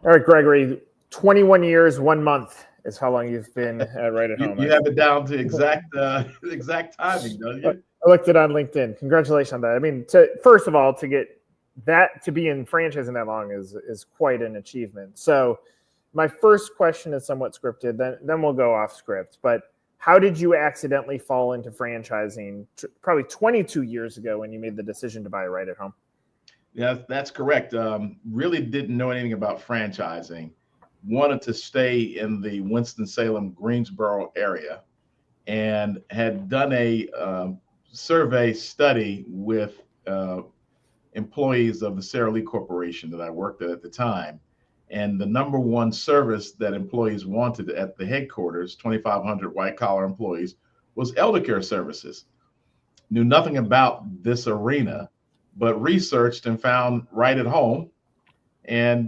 All right, Gregory, 21 years, 1 month is how long you've been right at home. You have it down to exact timing, don't you? I looked it on LinkedIn. Congratulations on that. I mean, first of all, to get that to be in franchising that long is quite an achievement. So my first question is somewhat scripted, then we'll go off script. But how did you accidentally fall into franchising probably 22 years ago when you made the decision to buy Right at Home? Yeah, that's correct. Really didn't know anything about franchising. Wanted to stay in the Winston-Salem, Greensboro area, and had done a survey study with employees of the Sara Lee Corporation that I worked at the time. And the number one service that employees wanted at the headquarters, 2,500 white collar employees, was elder care services. Knew nothing about this arena, but researched and found Right at Home. And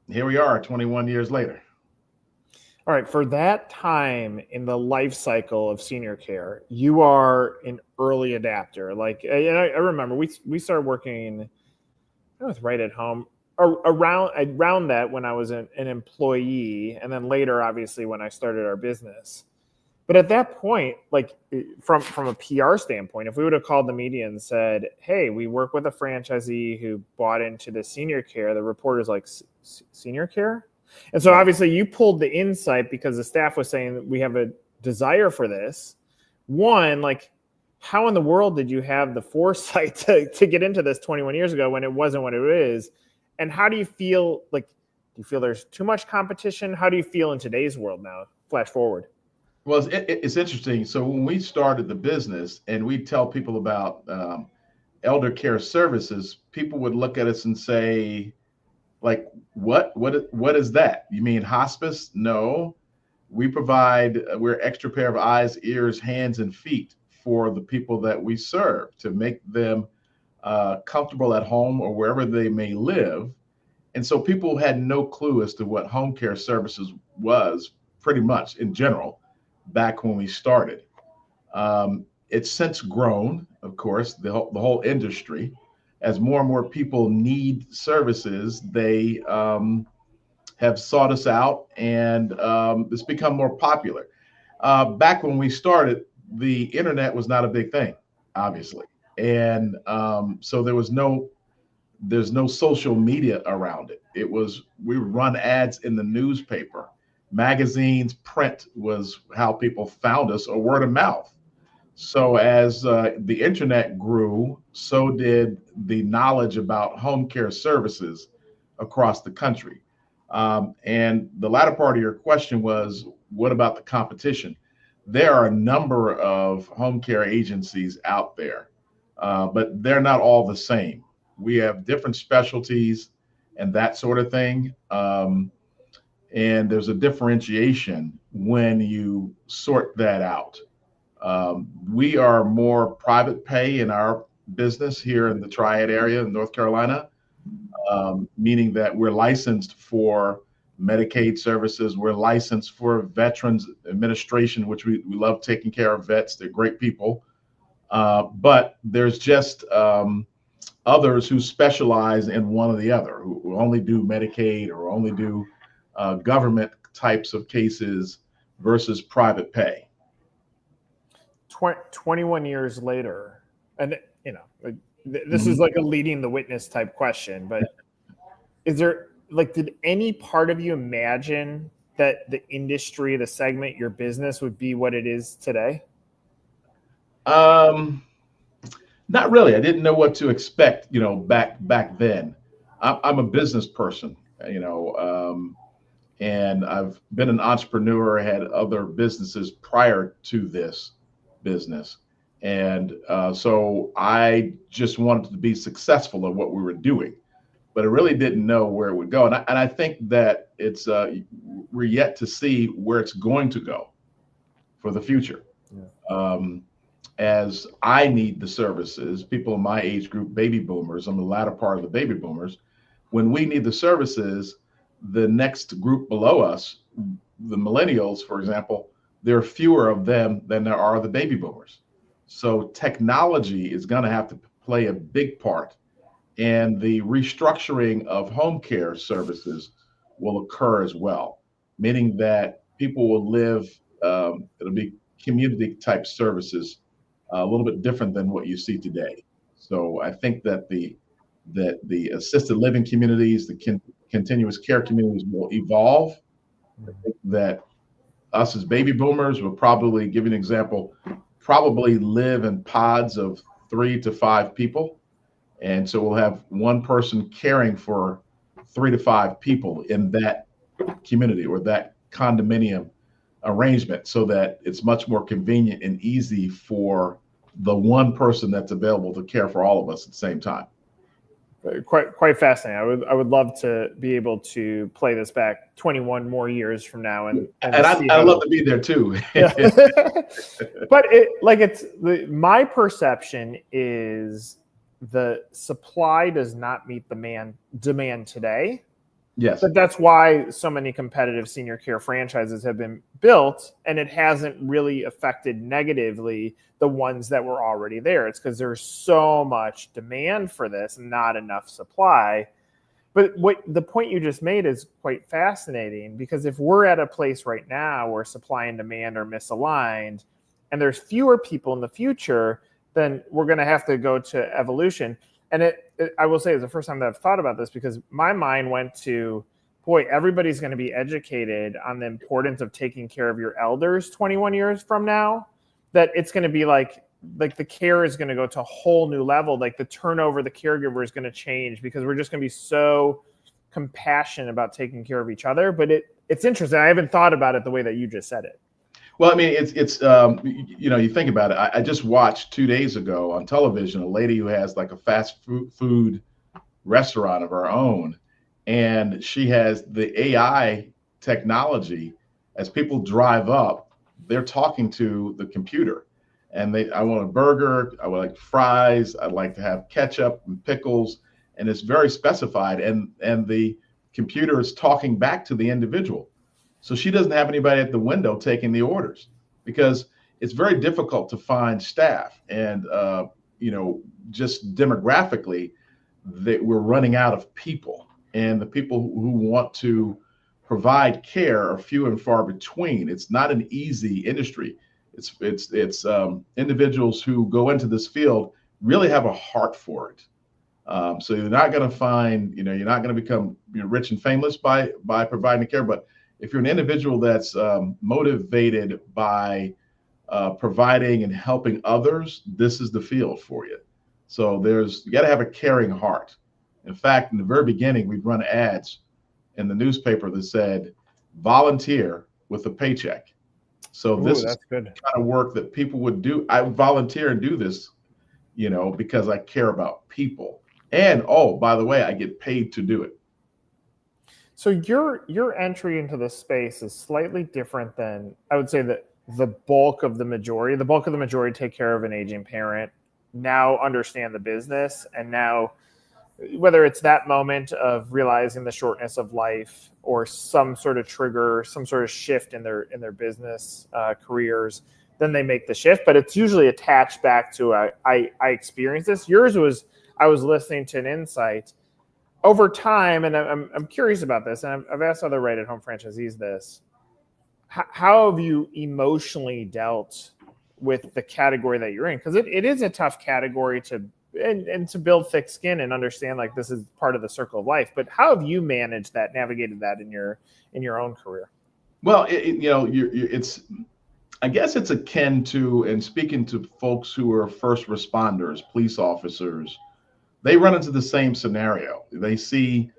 here we are 21 years later. All right. For that time in the life cycle of senior care, you are an early adapter. Like, and I remember we started working with Right at Home around that when I was an employee, and then later, obviously, when I started our business. But at that point, like from a PR standpoint, if we would have called the media and said, "Hey, we work with a franchisee who bought into the senior care," the reporter's like, "Senior care?" And so obviously you pulled the insight because the staff was saying that we have a desire for this. One, like, how in the world did you have the foresight to get into this 21 years ago when it wasn't what it is? And how do you feel? Like, do you feel there's too much competition? How do you feel in today's world now? Flash forward. Well, it's interesting. So when we started the business and we tell people about elder care services, people would look at us and say, like, what is that? You mean hospice? No, we're extra pair of eyes, ears, hands, and feet for the people that we serve to make them comfortable at home or wherever they may live. And so people had no clue as to what home care services was, pretty much in general, back when we started. It's since grown, of course, the whole industry. As more and more people need services, they have sought us out, and it's become more popular. Back when we started, the internet was not a big thing, obviously, and so there's no social media around it. We would run ads in the newspaper, magazines, print was how people found us, or word of mouth. So as the internet grew, so did the knowledge about home care services across the country. And the latter part of your question was, what about the competition? There are a number of home care agencies out there, but they're not all the same. We have different specialties and that sort of thing. And there's a differentiation when you sort that out. We are more private pay in our business here in the Triad area in North Carolina, meaning that we're licensed for Medicaid services. We're licensed for Veterans Administration, which we love taking care of vets. They're great people. But there's just others who specialize in one or the other, who only do Medicaid or only do government types of cases versus private pay. 21 years later, and this is like a leading the witness type question, but is there, like, did any part of you imagine that the industry, the segment, your business would be what it is today? Not really. I didn't know what to expect, back then. I'm a business person, and I've been an entrepreneur, had other businesses prior to this business. And so I just wanted to be successful at what we were doing, but I really didn't know where it would go. And I think that we're yet to see where it's going to go for the future. Yeah. As I need the services, people in my age group, baby boomers, I'm the latter part of the baby boomers. When we need the services, the next group below us, the millennials, for example, there are fewer of them than there are the baby boomers. So technology is going to have to play a big part, and the restructuring of home care services will occur as well, meaning that people will live, it'll be community type services, a little bit different than what you see today. So I think that the assisted living communities, the continuous care communities will evolve. I think that us as baby boomers will probably, give you an example, probably live in pods of 3 to 5 people. And so we'll have one person caring for 3 to 5 people in that community or that condominium arrangement, so that it's much more convenient and easy for the one person that's available to care for all of us at the same time. Quite fascinating. I would love to be able to play this back 21 more years from now, and I'd love to be there too. Yeah. But my perception is the supply does not meet the demand today. Yes. But that's why so many competitive senior care franchises have been built, and it hasn't really affected negatively the ones that were already there. It's because there's so much demand for this and not enough supply. But the point you just made is quite fascinating, because if we're at a place right now where supply and demand are misaligned and there's fewer people in the future, then we're going to have to go to evolution. And I will say, it's the first time that I've thought about this, because my mind went to, boy, everybody's going to be educated on the importance of taking care of your elders 21 years from now, that it's going to be like the care is going to go to a whole new level. Like the turnover, the caregiver is going to change, because we're just going to be so compassionate about taking care of each other. But it's interesting. I haven't thought about it the way that you just said it. Well, I mean, it's you think about it. I just watched 2 days ago on television a lady who has like a fast food restaurant of her own, and she has the AI technology. As people drive up, they're talking to the computer, and I want a burger, I would like fries, I'd like to have ketchup and pickles, and it's very specified, and the computer is talking back to the individual. So she doesn't have anybody at the window taking the orders, because it's very difficult to find staff. And, just demographically, that we're running out of people, and the people who want to provide care are few and far between. It's not an easy industry. It's individuals who go into this field really have a heart for it. So you're not going to find, you're not going to become rich and famous by providing care, but if you're an individual that's motivated by providing and helping others, this is the field for you. So you got to have a caring heart. In fact, in the very beginning, we'd run ads in the newspaper that said, volunteer with a paycheck. So this is the kind of work that people would do. I would volunteer and do this, because I care about people. And, oh, by the way, I get paid to do it. So your entry into the space is slightly different than, I would say, that the bulk of the majority. The bulk of the majority take care of an aging parent, now understand the business, and now, whether it's that moment of realizing the shortness of life or some sort of trigger, some sort of shift in their business careers, then they make the shift. But it's usually attached back to I experienced this. Yours was, I was listening to an insight over time, and I'm curious about this, and I've asked other right-at-home franchisees this. How have you emotionally dealt with the category that you're in? Because it is a tough category to build thick skin and understand, like, this is part of the circle of life. But how have you managed that, navigated that in your own career? Well, it's I guess it's akin to, and speaking to folks who are first responders, police officers, they run into the same scenario. They see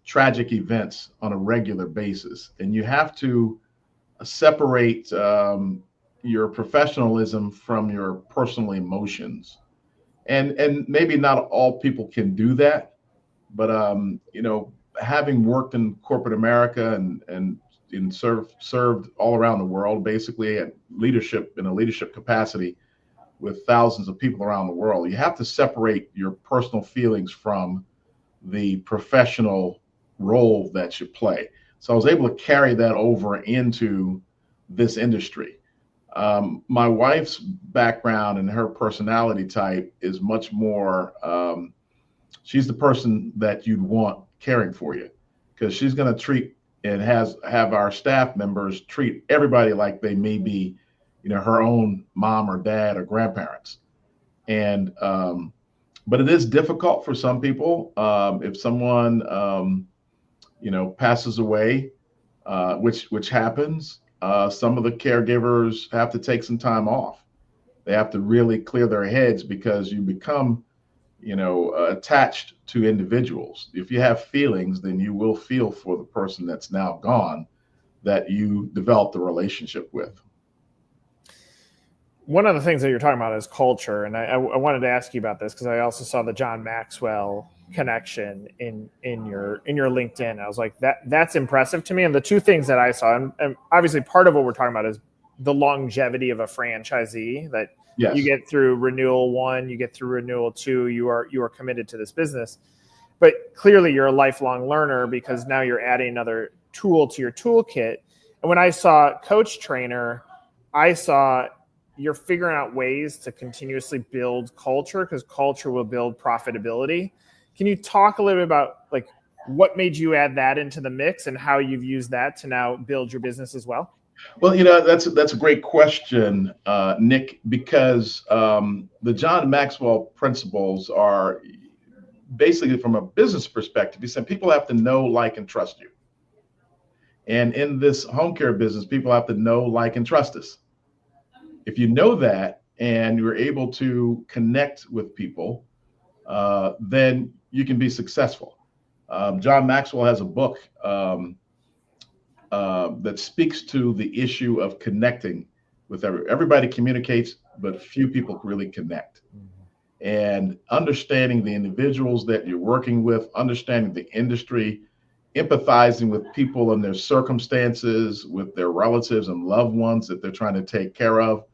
tragic events on a regular basis, and you have to separate your professionalism from your personal emotions. And maybe not all people can do that, but having worked in corporate America and served all around the world, basically at leadership, in a leadership capacity with thousands of people around the world, you have to separate your personal feelings from the professional role that you play. So I was able to carry that over into this industry. My wife's background and her personality type is much more, she's the person that you'd want caring for you, because she's going to treat and have our staff members treat everybody like they may be, her own mom or dad or grandparents. And but it is difficult for some people. If someone passes away, which happens, some of the caregivers have to take some time off. They have to really clear their heads, because you become attached to individuals. If you have feelings, then you will feel for the person that's now gone, that you developed a relationship with. One of the things that you're talking about is culture, and I wanted to ask you about this because I also saw the John Maxwell connection in your LinkedIn. I was like, that's impressive to me. And the two things that I saw, and obviously part of what we're talking about is the longevity of a franchisee, that Yes. you get through renewal 1, you get through renewal 2, you are committed to this business. But clearly you're a lifelong learner, because now you're adding another tool to your toolkit. And when I saw coach trainer, I saw you're figuring out ways to continuously build culture, because culture will build profitability. Can you talk a little bit about like what made you add that into the mix and how you've used that to now build your business as well? Well, that's a great question, Nick, because the John Maxwell principles are basically, from a business perspective, he said people have to know, like, and trust you. And in this home care business, people have to know, like, and trust us. If you know that and you're able to connect with people, then you can be successful. John Maxwell has a book that speaks to the issue of connecting with everybody. Communicates, but few people really connect. And understanding the individuals that you're working with, understanding the industry, empathizing with people and their circumstances, with their relatives and loved ones that they're trying to take care of.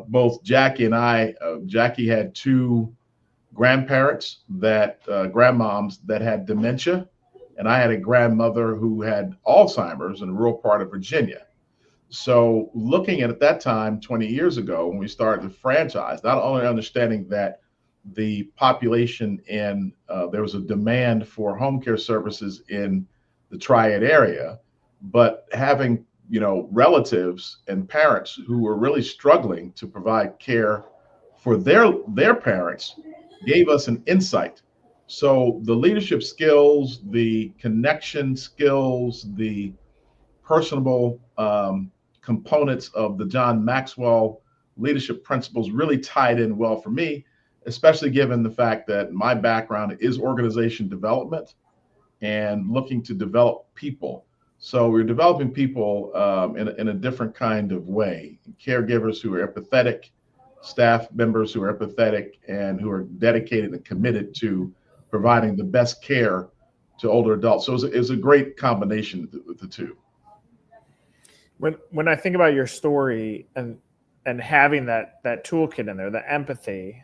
Both Jackie and I, Jackie had 2 grandparents grandmoms that had dementia, and I had a grandmother who had Alzheimer's in a rural part of Virginia. So looking at that time, 20 years ago, when we started the franchise, not only understanding that the population and there was a demand for home care services in the Triad area, but having relatives and parents who were really struggling to provide care for their parents, gave us an insight. So the leadership skills, the connection skills, the personable components of the John Maxwell leadership principles really tied in well for me, especially given the fact that my background is organization development and looking to develop people. So we're developing people in a different kind of way. Caregivers who are empathetic, staff members who are empathetic, and who are dedicated and committed to providing the best care to older adults. So it's a great combination with the two. When I think about your story and having that toolkit in there, the empathy,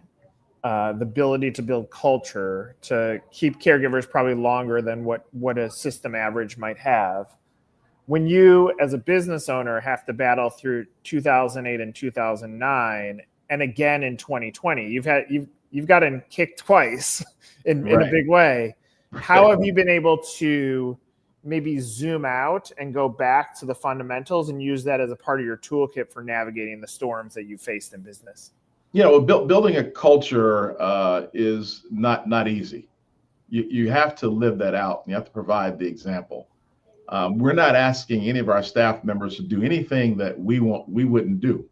the ability to build culture, to keep caregivers probably longer than what a system average might have. When you, as a business owner, have to battle through 2008 and 2009, and again in 2020, you've gotten kicked twice in a big way. How have you been able to maybe zoom out and go back to the fundamentals and use that as a part of your toolkit for navigating the storms that you faced in business? Building a culture is not easy. You have to live that out. You have to provide the example. We're not asking any of our staff members to do anything that we wouldn't do.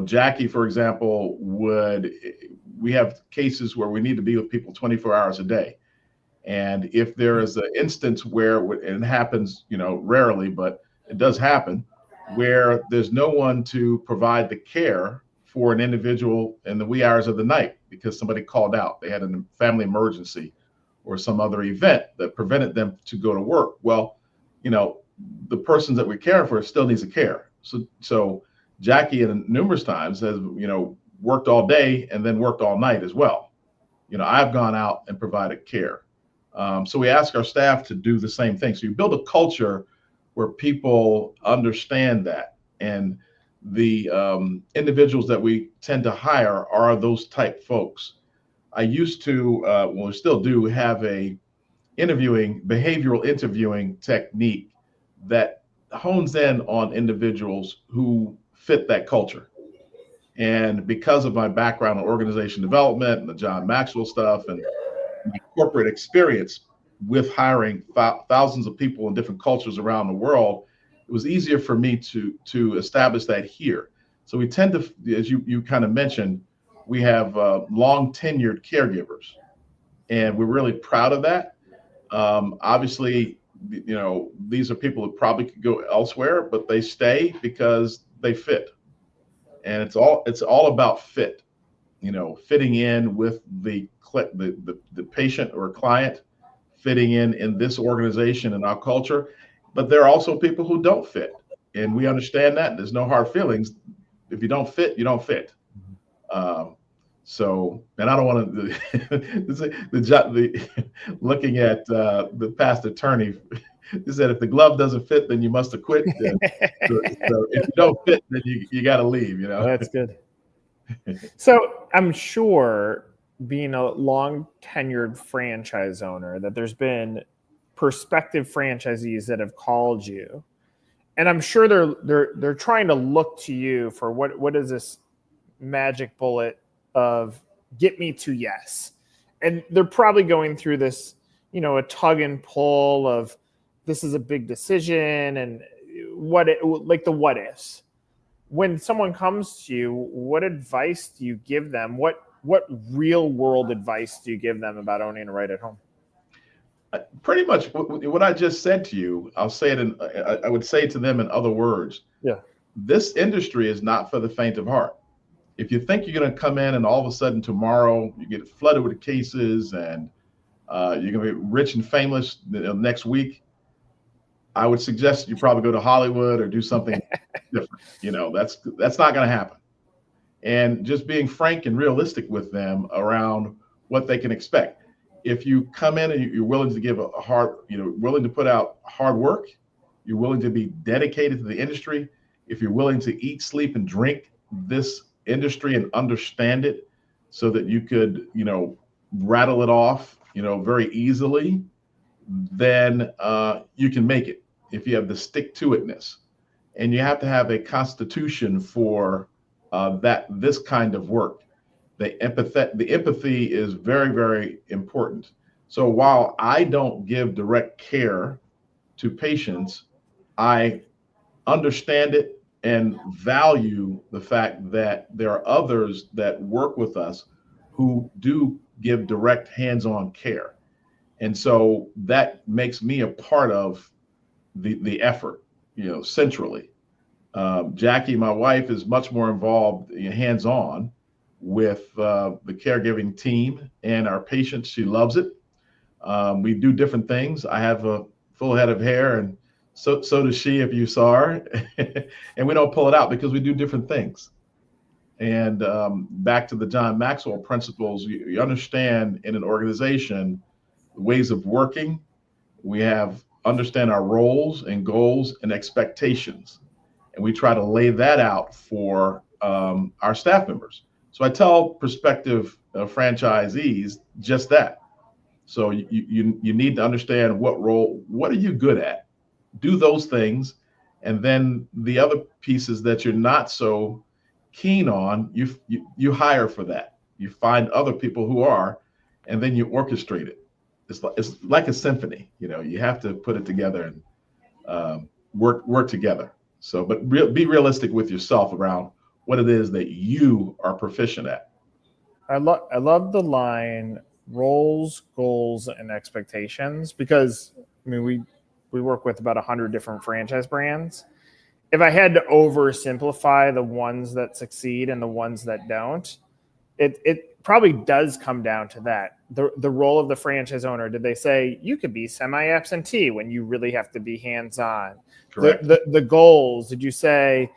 Jackie, for example, we have cases where we need to be with people 24 hours a day. And if there is an instance where, and it happens, rarely, but it does happen, where there's no one to provide the care for an individual in the wee hours of the night because somebody called out, they had a family emergency or some other event that prevented them to go to work. Well, the person that we're caring for still needs a care. So Jackie, numerous times, has worked all day and then worked all night as well. I've gone out and provided care. So we ask our staff to do the same thing. So you build a culture where people understand that, and the individuals that we tend to hire are those type folks. I used to, well, we still do have a behavioral interviewing technique that hones in on individuals who fit that culture. And because of my background in organization development and the John Maxwell stuff and my corporate experience with hiring thousands of people in different cultures around the world, it was easier for me to establish that here. So we tend to, as you kind of mentioned, we have long tenured caregivers, and we're really proud of that. Obviously, these are people who probably could go elsewhere, but they stay because they fit, and it's all about fit. Fitting in with the patient or client, fitting in this organization and our culture. But there are also people who don't fit, and we understand that. There's no hard feelings. If you don't fit, you don't fit. And I don't want to looking at the past attorney. He said, if the glove doesn't fit, then you must have quit. So if you don't fit, then you got to leave. That's good. So I'm sure, being a long tenured franchise owner, that there's been prospective franchisees that have called you, and I'm sure they're trying to look to you for what is this magic bullet of get me to yes. And they're probably going through this, a tug and pull of this is a big decision and the what ifs. When someone comes to you, what advice do you give them? What real world advice do you give them about owning a right at home? Pretty much what I just said to you, I'll say it I would say to them in other words. Yeah. This industry is not for the faint of heart. If you think you're going to come in and all of a sudden tomorrow you get flooded with cases and you're going to be rich and famous next week, I would suggest you probably go to Hollywood or do something different. That's not going to happen. And just being frank and realistic with them around what they can expect. If you come in and you're willing to give willing to put out hard work, you're willing to be dedicated to the industry, if you're willing to eat, sleep, and drink this industry and understand it so that you could, rattle it off, very easily, then you can make it if you have the stick-to-itness. And you have to have a constitution for this kind of work. The empathy is very, very important. So while I don't give direct care to patients, I understand it and value the fact that there are others that work with us who do give direct hands-on care. And so that makes me a part of the effort, centrally. Jackie, my wife, is much more involved hands-on with the caregiving team and our patients. She loves it. We do different things. I have a full head of hair, and so does she, if you saw her. And we don't pull it out because we do different things. And back to the John Maxwell principles, you understand in an organization the ways of working. We understand our roles and goals and expectations. And we try to lay that out for our staff members. So I tell prospective franchisees just that. So you need to understand what are you good at? Do those things. And then the other pieces that you're not so keen on, you hire for that. You find other people who are, and then you orchestrate it. It's like a symphony. You have to put it together and work together. So, but be realistic with yourself around what it is that you are proficient at. I love the line roles, goals, and expectations, because we work with about 100 different franchise brands. If I had to oversimplify the ones that succeed and the ones that don't, it probably does come down to that. The role of the franchise owner. Did they say you could be semi-absentee when you really have to be hands-on? Correct. The goals. Did you say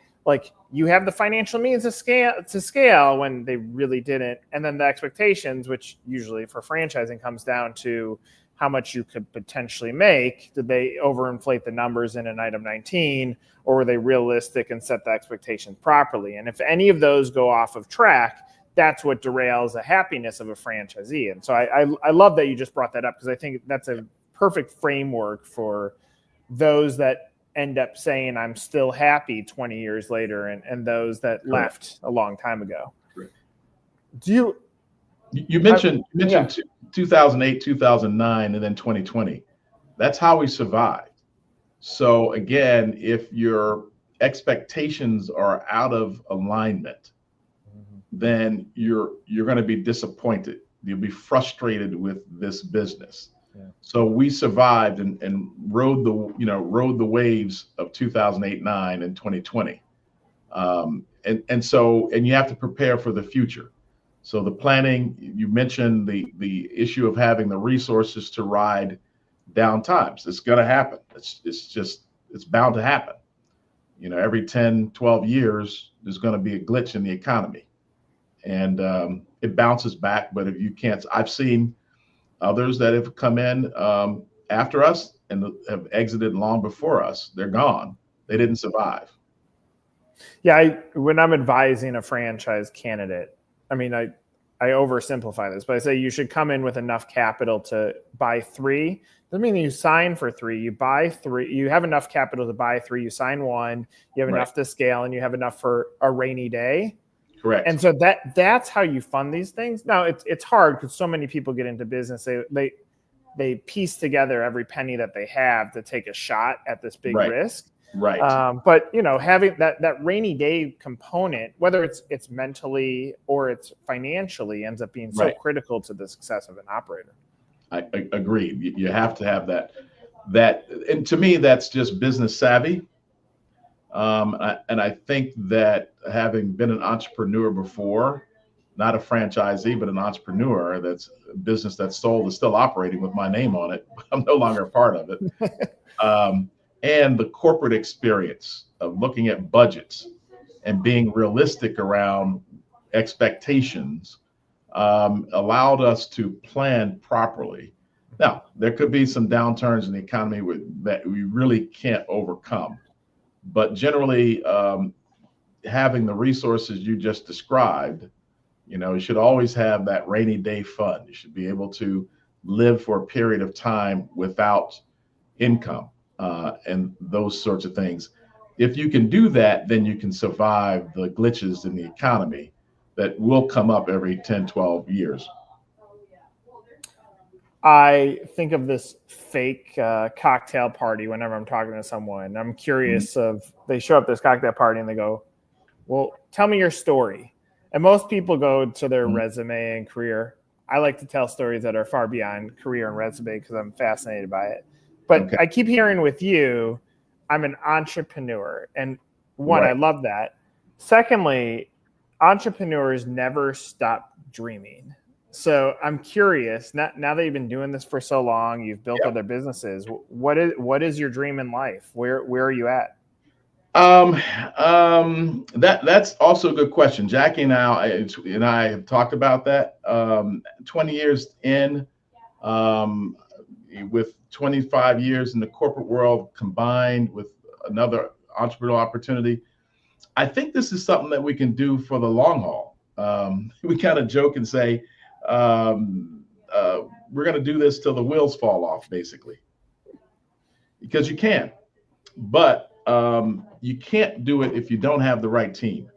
you have the financial means to scale when they really didn't? And then the expectations, which usually for franchising comes down to how much you could potentially make. Did they overinflate the numbers in an item 19, or were they realistic and set the expectations properly? And if any of those go off of track, that's what derails the happiness of a franchisee. And so I love that you just brought that up, because I think that's a perfect framework for those that end up saying I'm still happy 20 years later, and those that Correct. left a long time ago. Correct. Do you mentioned 2008, 2009, and then 2020. That's how we survived. So again, if your expectations are out of alignment, then you're going to be disappointed. You'll be frustrated with this business. Yeah. So we survived and rode the waves of 2008, 9, and 2020. And you have to prepare for the future. So the planning, you mentioned the issue of having the resources to ride down times. It's going to happen. It's bound to happen. Every 10, 12 years, there's going to be a glitch in the economy, and it bounces back. But if you can't, I've seen others that have come in after us and have exited long before us. They're gone. They didn't survive. Yeah, when I'm advising a franchise candidate, I mean, I oversimplify this, but I say you should come in with enough capital to buy 3. Doesn't mean you sign for 3. You buy 3. You have enough capital to buy 3. You sign 1. You have enough to scale, and you have enough for a rainy day. Correct. And so that's how you fund these things. Now it's hard because so many people get into business. They piece together every penny that they have to take a shot at this big risk. Right. But having that rainy day component, whether it's mentally or it's financially, ends up being so critical to the success of an operator. I agree. You have to have that, and to me, that's just business savvy. And I think that having been an entrepreneur before, not a franchisee, but an entrepreneur, that's a business that's sold is still operating with my name on it. I'm no longer a part of it. And the corporate experience of looking at budgets and being realistic around expectations allowed us to plan properly. Now, there could be some downturns in the economy that we really can't overcome. But generally, having the resources you just described, you should always have that rainy day fund. You should be able to live for a period of time without income. And those sorts of things. If you can do that, then you can survive the glitches in the economy that will come up every 10, 12 years. I think of this fake cocktail party whenever I'm talking to someone. I'm curious they show up at this cocktail party and they go, well, tell me your story. And most people go to their resume and career. I like to tell stories that are far beyond career and resume because I'm fascinated by it. But I keep hearing with you, I'm an entrepreneur. And one, I love that. Secondly, entrepreneurs never stop dreaming. So I'm curious, now that you've been doing this for so long, you've built other businesses, what is your dream in life? Where are you at? That's also a good question. Jackie and I have talked about that. 20 years in, with 25 years in the corporate world combined with another entrepreneurial opportunity, I think this is something that we can do for the long haul. We kind of joke and say, we're going to do this till the wheels fall off, basically, because you can, but you can't do it if you don't have the right team.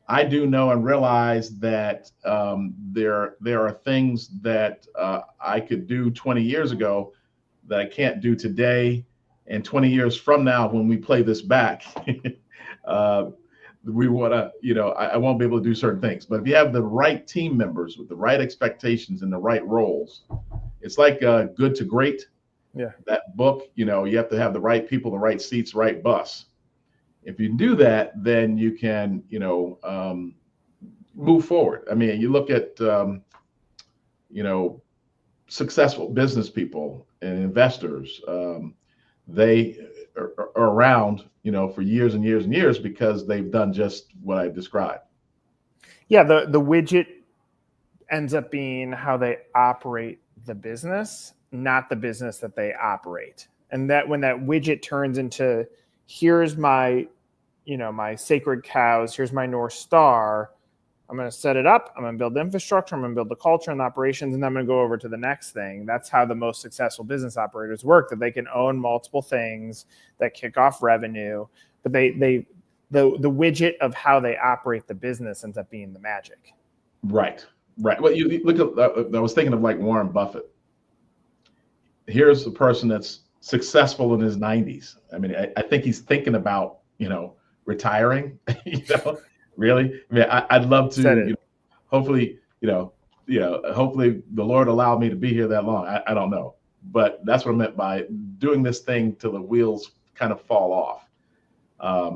I do know and realize that there are things that I could do 20 years ago that I can't do today. And 20 years from now, when we play this back, we want to, I won't be able to do certain things. But if you have the right team members with the right expectations and the right roles, it's like Good to Great. Yeah. That book, you have to have the right people, the right seats, right bus. If you do that, then you can, move forward. I mean, you look at, successful business people and investors, they are around, for years and years and years because they've done just what I described. Yeah, the widget ends up being how they operate the business, not the business that they operate. And that when that widget turns into, here's my, my sacred cows, here's my North Star, I'm going to set it up. I'm going to build the infrastructure. I'm going to build the culture and the operations, and then I'm going to go over to the next thing. That's how the most successful business operators work, that they can own multiple things that kick off revenue, but the widget of how they operate the business ends up being the magic. Right. Well, you look at, I was thinking of like Warren Buffett. Here's a person that's successful in his 90s. I mean, I think he's thinking about, retiring, really. I mean, I'd love to, hopefully, hopefully the Lord allowed me to be here that long. I don't know, but that's what I meant by doing this thing till the wheels kind of fall off.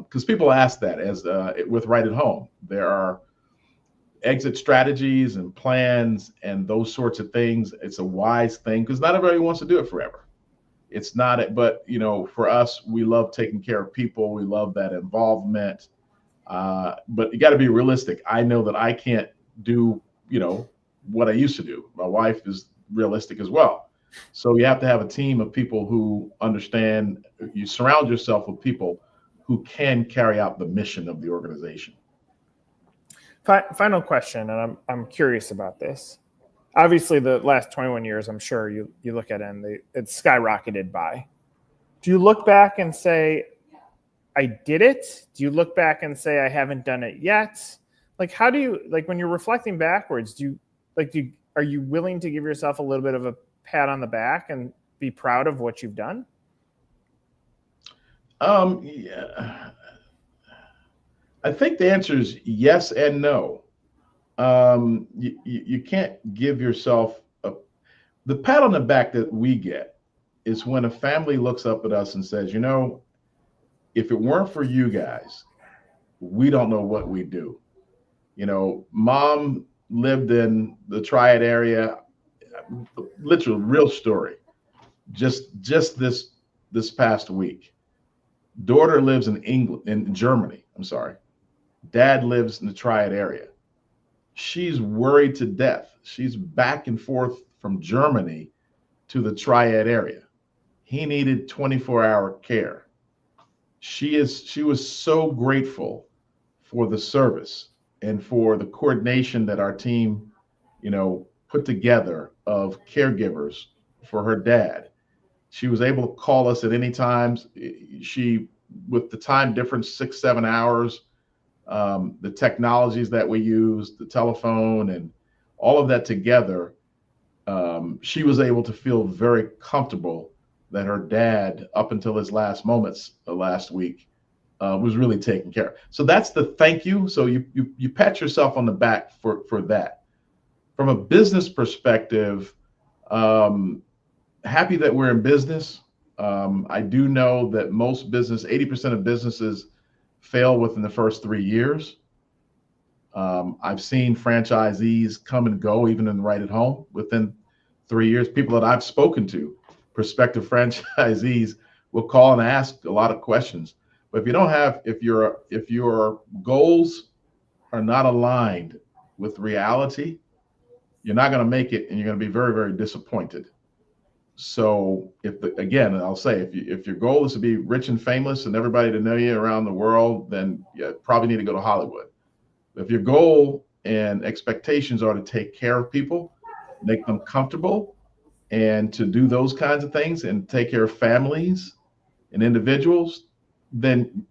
Because people ask that as with Right at Home, there are exit strategies and plans and those sorts of things. It's a wise thing because not everybody wants to do it forever. It's not, but for us, we love taking care of people. We love that involvement. But you got to be realistic. I know that I can't do, what I used to do. My wife is realistic as well. So you have to have a team of people who understand. You surround yourself with people who can carry out the mission of the organization. Final question, and I'm curious about this. Obviously, the last 21 years, I'm sure you look at it and it's skyrocketed by. Do you look back and say, I did it? Do you look back and say, I haven't done it yet? Like, how do you, like, when you're reflecting backwards, are you willing to give yourself a little bit of a pat on the back and be proud of what you've done? Yeah. I think the answer is yes and no. You can't give yourself the pat on the back that we get is when a family looks up at us and says, if it weren't for you guys, we don't know what we do. Mom lived in the Triad area, literal real story. Just this past week. Daughter lives in Germany. I'm sorry. Dad lives in the Triad area. She's worried to death. She's back and forth from Germany to the Triad area. He needed 24-hour care. She was so grateful for the service and for the coordination that our team, put together of caregivers for her dad. She was able to call us at any time. With the time difference, 6-7 hours, the technologies that we use, the telephone and all of that together, she was able to feel very comfortable that her dad, up until his last moments last week, was really taken care of. So that's the thank you. So you pat yourself on the back for that. From a business perspective, happy that we're in business. I do know that 80% of businesses fail within the first 3 years. I've seen franchisees come and go, even in Right at Home, within 3 years. People that I've spoken to, prospective franchisees, will call and ask a lot of questions. But if your goals are not aligned with reality, you're not going to make it, and you're going to be very, very disappointed. So I'll say, if your goal is to be rich and famous and everybody to know you around the world, then you probably need to go to Hollywood. If your goal and expectations are to take care of people, make them comfortable, and to do those kinds of things and take care of families and individuals, then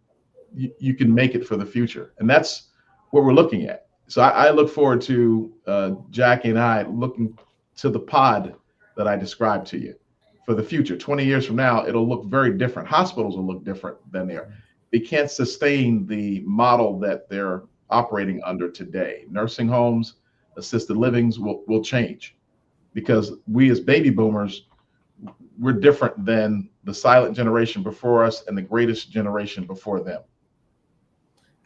you can make it for the future. And that's what we're looking at. So I look forward to Jackie and I looking to the pod that I described to you for the future. 20 years from now, it'll look very different. Hospitals will look different than they are. They can't sustain the model that they're operating under today. Nursing homes, assisted livings will change, because we as baby boomers, we're different than the silent generation before us and the greatest generation before them.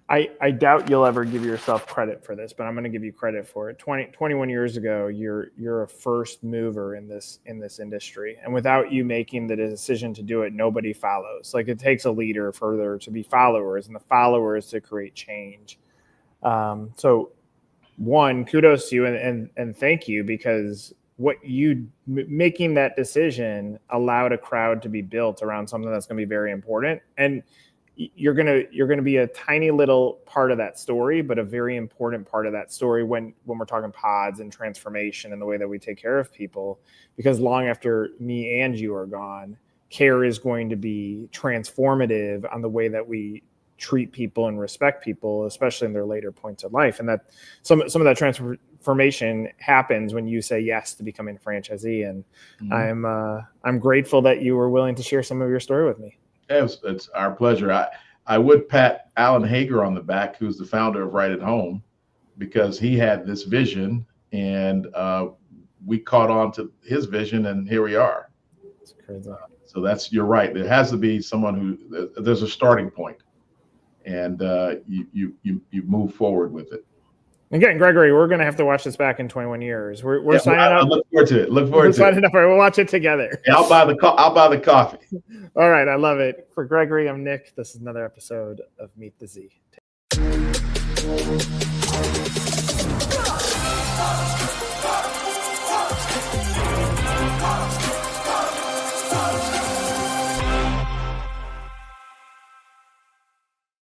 I doubt you'll ever give yourself credit for this, but I'm going to give you credit for it. 21 years ago, you're a first mover in this industry, and without you making the decision to do it, nobody follows. Like, it takes a leader for there to be followers, and the followers to create change. So, one, kudos to you, and thank you, because making that decision allowed a crowd to be built around something that's going to be very important. And you're gonna be a tiny little part of that story, but a very important part of that story when we're talking pods and transformation and the way that we take care of people. Because long after me and you are gone, care is going to be transformative on the way that we treat people and respect people, especially in their later points of life. And that some of that transformation happens when you say yes to becoming a franchisee. And I'm grateful that you were willing to share some of your story with me. It's our pleasure. I would pat Alan Hager on the back, who's the founder of Right at Home, because he had this vision, and we caught on to his vision, and here we are. It's crazy. So you're right. There has to be someone there's a starting point, and you move forward with it. Again, Gregory, we're going to have to watch this back in 21 years. We're signing up. I look forward to it. We're signing up. We'll watch it together. Yeah, I'll buy the coffee. All right. I love it. For Gregory, I'm Nick. This is another episode of Meet the Z.